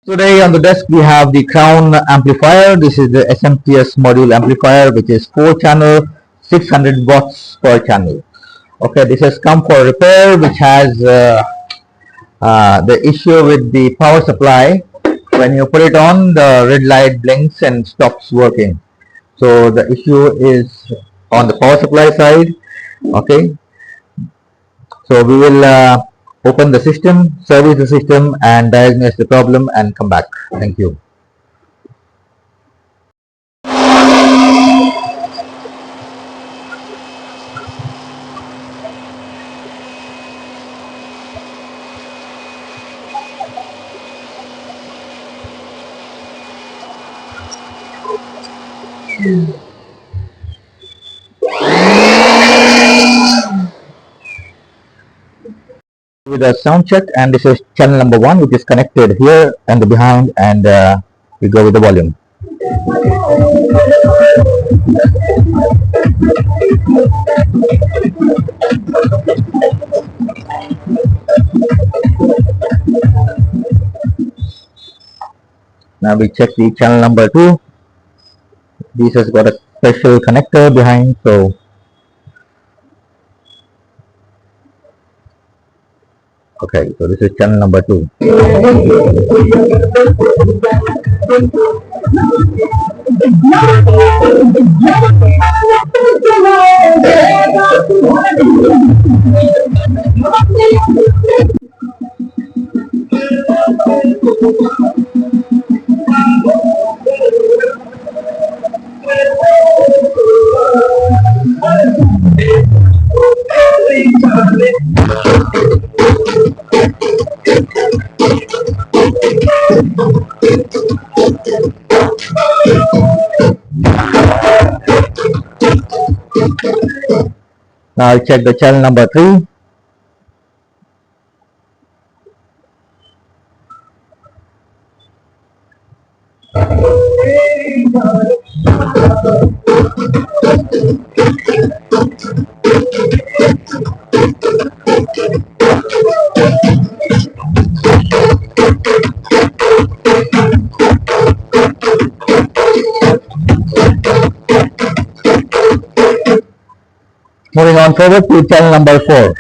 Today on the desk we have the Crown amplifier. This is the SMPS module amplifier, which is 4-channel, 600 watts per channel. Okay, this has come for repair, which has the issue with the power supply. When you put it on, the red light blinks and stops working. So the issue is on the power supply side. Okay, so we will open the system, service the system, and diagnose the problem and come back. Thank you. With a sound check, and this is channel number 1, which is connected here and the behind, and we go with the volume. Now we check the channel number 2. This has got a special connector behind, so okay, so this is channel number 2. Now I'll check the channel number 3. Moving on forward to channel number 4.